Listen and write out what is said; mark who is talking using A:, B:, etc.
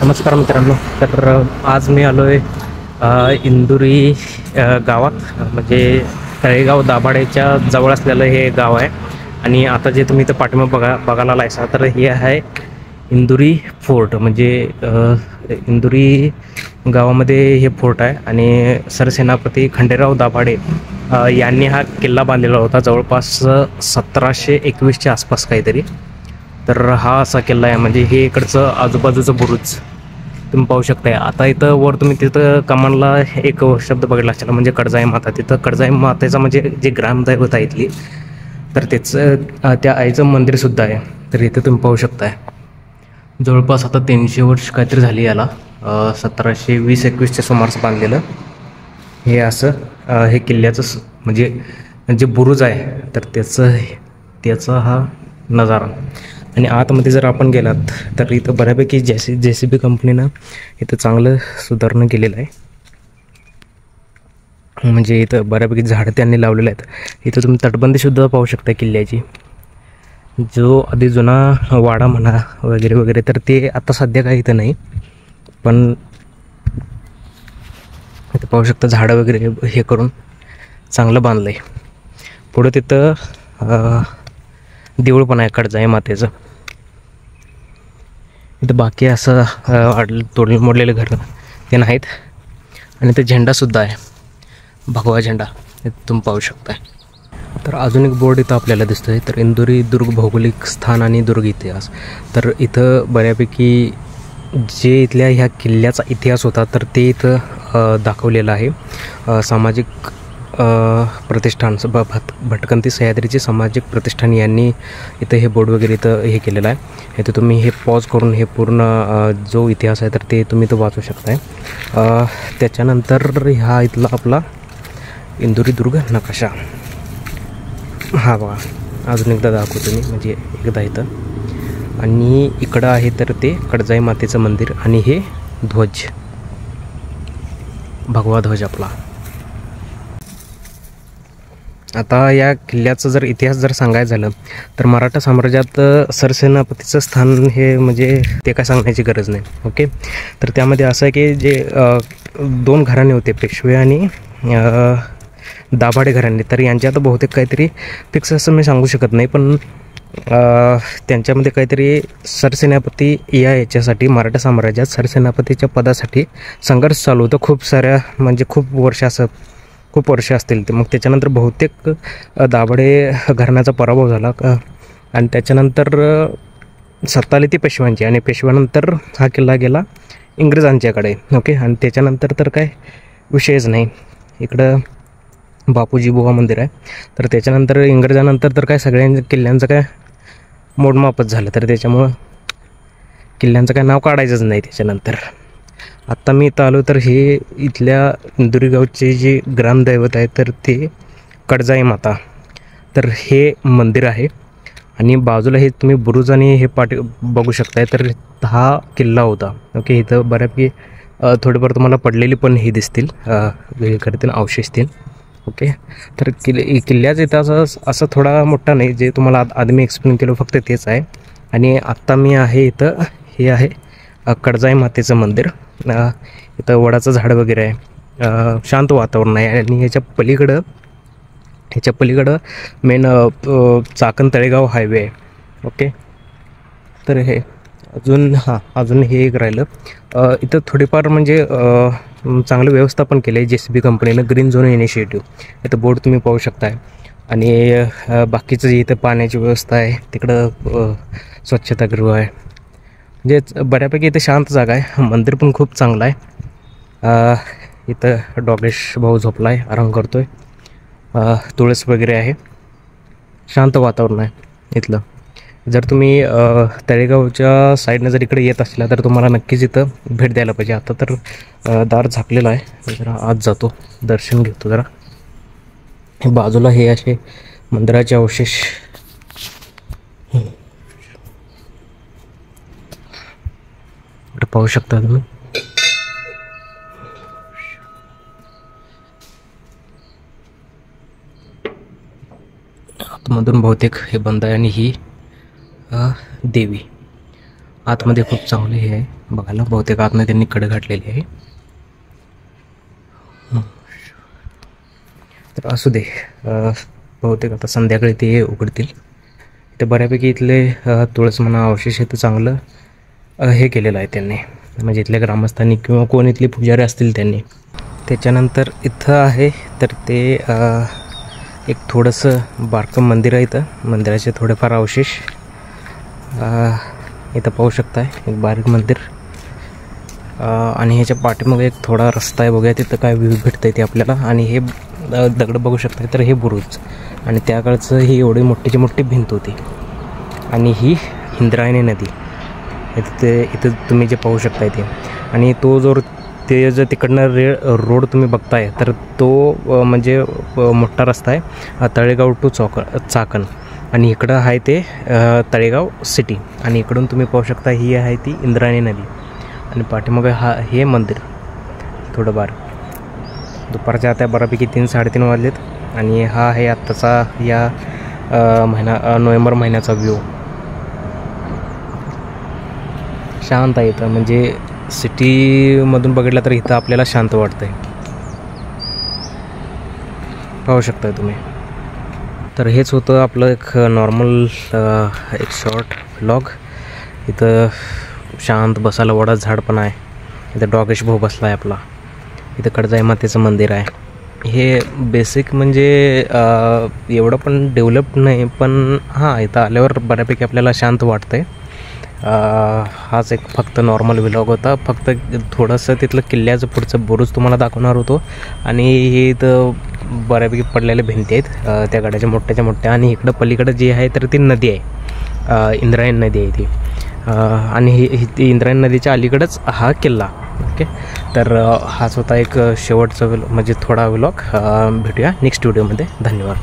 A: नमस्कार मित्रांनो. तर आज मी आलो आहे इंदुरी गावात, म्हणजे तळेगाव दाभाडेच्या जवळ असलेलं हे गाव आहे. आणि आता जे तुम्ही इथं पाठीमागे बघायला लायसा तर हे आहे इंदुरी फोर्ट. म्हणजे इंदुरी गावामध्ये हे फोर्ट आहे आणि सरसेनापती खंडेराव दाभाडे यांनी हा किल्ला बांधलेला होता जवळपास 1721च्या आसपास काहीतरी. तर हा असा किल्ला आहे. म्हणजे हे इकडचं आजूबाजूचं बुरुज तुम्ही पाहू शकताय. आता इथं वर तुम्ही तिथं कमानला एक शब्द बघितला असेल, म्हणजे कडजाई माता. तिथं कडजाई मातेचं म्हणजे जे ग्रामदैवत आहे इथली, तर त्याचं त्या आईचं मंदिरसुद्धा आहे. तर इथं तुम्ही पाहू शकताय. जवळपास आता 300 वर्ष काहीतरी झाली याला. 1720-21च्या सुमारास बांधलेलं हे असं हे किल्ल्याचं म्हणजे जे बुरुज आहे तर त्याचा हा नजारा. आणि आतमध्ये जर आपण गेलात तर इथं बऱ्यापैकी JCB कंपनीनं इथं चांगलं सुधारणा केलेलं आहे. म्हणजे इथं बऱ्यापैकी झाडं त्यांनी लावलेलं आहेत. इथं तुम्ही तटबंदीसुद्धा पाहू शकता किल्ल्याची. जो आधी जुना वाडा म्हणा वगैरे वगैरे, तर ते आता सध्या काही इथं नाही. पण इथं पाहू शकता झाडं वगैरे हे करून चांगलं बांधलं आहे. पुढं तिथं देऊळ पण आहे कडजाई मातेचं. इथं बाकी असं तोडले मोडलेले घरं ते नाहीत. आणि ते झेंडासुद्धा आहे, भगवा झेंडा, हे तुम्ही पाहू शकताय. तर अजून एक बोर्ड इथं आपल्याला दिसतो आहे. तर इंदुरी दुर्ग भौगोलिक स्थान आणि दुर्ग इतिहास. तर इथं बऱ्यापैकी जे इथल्या ह्या किल्ल्याचा इतिहास होता तर ते इथं दाखवलेलं आहे. सामाजिक प्रतिष्ठान भटकंती सह्याद्रीचे सामाजिक प्रतिष्ठान यांनी इथं हे बोर्ड वगैरे इथं हे केलेलं आहे. इथं तुम्ही हे पॉज करून हे पूर्ण जो इतिहास आहे तर ते तुम्ही इथं वाचू शकताय. त्याच्यानंतर हा इथला आपला इंदुरी दुर्ग नकाशा हा बघा, अजून एकदा दाखवतो मी, म्हणजे एकदा इथं. आणि इकडं आहे तर ते कडजाई मातेचं मंदिर आणि हे ध्वज, भगवा ध्वज आपला. आता या किल्ल्याचं जर इतिहास जर सांगायचं झालं तर मराठा साम्राज्यात सरसेनापतीचं स्थान हे म्हणजे ते काय सांगण्याची गरज नाही. ओके. तर त्यामध्ये असं आहे की जे 2 घराणे होते, पेशवे आणि दाभाडे घराणे. तर यांच्यात बहुतेक काहीतरी फिक्स असं मी सांगू शकत नाही, पण त्यांच्यामध्ये काहीतरी सरसेनापती याच्यासाठी मराठा साम्राज्यात सरसेनापतीच्या पदासाठी संघर्ष चालू होतं खूप साऱ्या, म्हणजे खूप वर्ष असतील ते. मग त्याच्यानंतर बहुतेक दाभाडे घराण्याचा पराभव झाला आणि त्याच्यानंतर सत्ता आली ती पेशव्यांची. आणि पेशव्यानंतर हा किल्ला गेला इंग्रजांच्याकडे. ओके. आणि त्याच्यानंतर तर काय विषयच नाही. इकडं बापूजी बुवा मंदिर आहे. तर त्याच्यानंतर इंग्रजानंतर तर काय सगळ्या किल्ल्यांचं काय मोडमापच झालं. तर त्याच्यामुळं किल्ल्यांचं काय नाव काढायचंच नाही त्याच्यानंतर. आत्ता मी इथं आलो तर हे इथल्या इंदुरी गावचे जे ग्रामदैवत आहे तर ते कडजाई माता. तर हे मंदिर आहे आणि बाजूला हे तुम्ही बुरुज आणि हे बघू शकताय. तर हा किल्ला होता. ओके. इथं बऱ्यापैकी थोडेफार तुम्हाला पडलेली पण हे दिसतील, वेगळीकडे अवशेष दिसतील. ओके. तर किल्ल्याचा इतिहास असं थोडा मोठा नाही, जे तुम्हाला आधी मी एक्सप्लेन केलं फक्त तेच आहे. आणि आत्ता मी आहे इथं, हे आहे कडजाई मातेचं मंदिर. इथं वडाचं झाड वगैरे आहे, शांत वातावरण आहे. आणि ह्याच्या पलीकडं मेन चाकण तळेगाव हायवे आहे. ओके. तर हे अजून हे एक राहिलं. इथं थोडीफार म्हणजे चांगलं व्यवस्थापन केलं आहे JCB कंपनीनं, ग्रीन झोन इनिशिएटिव्ह. इथं बोर्ड तुम्ही पाहू शकताय. आणि बाकीचं इथं पाण्याची व्यवस्था आहे, तिकडं स्वच्छतागृह आहे. म्हणजे बऱ्यापैकी इथं शांत जागा आहे. मंदिर पण खूप चांगलं आहे. इथं डॉगेश भाऊ झोपला आहे, आराम करतो आहे. तुळस वगैरे आहे, शांत वातावरण आहे इथलं. जर तुम्ही तळेगावच्या साईडनं जर इकडे येत असला तर तुम्हाला नक्कीच इथं भेट द्यायला पाहिजे. आता तर दार झाकलेलं आहे, जरा आत जातो, दर्शन घेतो जरा. बाजूला हे असे मंदिराचे अवशेष पाहू शकता तुम्ही. आतमधून बहुतेक हे बंद आहे आणि ही देवी. आतमध्ये खूप चांगले हे आहे बघायला, बहुतेक आतमध्ये त्यांनी कडे घातलेली आहे. तर असू दे, बहुतेक आता संध्याकाळी ते उघडतील. ते बऱ्यापैकी इथले तुळस म्हणा अवशेष तर चांगलं हे केलेलं आहे त्यांनी, म्हणजे इथल्या ग्रामस्थांनी किंवा कोण इथले पुजारी असतील त्यांनी. त्याच्यानंतर इथं आहे तर ते एक थोडंसं बारकं मंदिर आहे. इथं मंदिराचे थोडेफार अवशेष इथं पाहू शकताय, एक बारीक मंदिर. आणि ह्याच्या पाठीमागे एक थोडा रस्ता आहे, बघूया तिथं काय व्ह्यू भेटतं ते आपल्याला. आणि हे दगड बघू शकताय तर हे बुरुज, आणि त्या काळचं ही एवढी मोठीची मोठी भिंत होती. आणि ही इंद्रायणी नदी इथं तुम्ही जे पाहू शकताय ते. आणि तो जो ते जर तिकडनं रोड तुम्ही बघताय तर तो म्हणजे मोठा रस्ता आहे, तळेगाव टू चाकण. आणि इकडं आहे ते तळेगाव सिटी. आणि इकडून तुम्ही पाहू शकता ही आहे ती इंद्रायणी नदी. आणि पाठीमागे हे मंदिर थोडं बार. दुपारच्या आता बऱ्यापैकी 3-3:30 वाजलेत. आणि हा आहे आत्ताचा या नोव्हेंबर महिन्याचा व्ह्यू. शांत आहे इथं, म्हणजे सिटीमधून बघितलं तर इथं आपल्याला शांत वाटतंय, पाहू शकताय तुम्ही. तर हेच होतं आपलं एक नॉर्मल एक शॉर्ट व्लॉग. इथं शांत बसायला वडा झाड पण आहे. इथं डॉगेश भाऊ बसला आहे आपला. इथं कडजाई मातेचं मंदिर आहे. हे बेसिक म्हणजे एवढं पण डेव्हलप नाही, पण हां इथं आल्यावर बऱ्यापैकी आपल्याला शांत वाटतं आहे. हाच एक फक्त नॉर्मल व्लॉग होता. फक्त थोडंसं तिथलं किल्ल्याचं पुढचं बुरुज तुम्हाला दाखवणार होतो. आणि हे इथं बऱ्यापैकी पडलेल्या भिंती आहेत त्या गडाच्या मोठ्याच्या मोठ्या. आणि इकडं पलीकडं जी आहे तर ती नदी आहे, इंद्रायणी नदी आहे ती. आणि ही इंद्रायणी नदीच्या अलीकडंच हा किल्ला. ओके, तर हाच होता एक शेवटचा म्हणजे थोडा व्लॉग. भेटूया नेक्स्ट व्हिडिओमध्ये. धन्यवाद.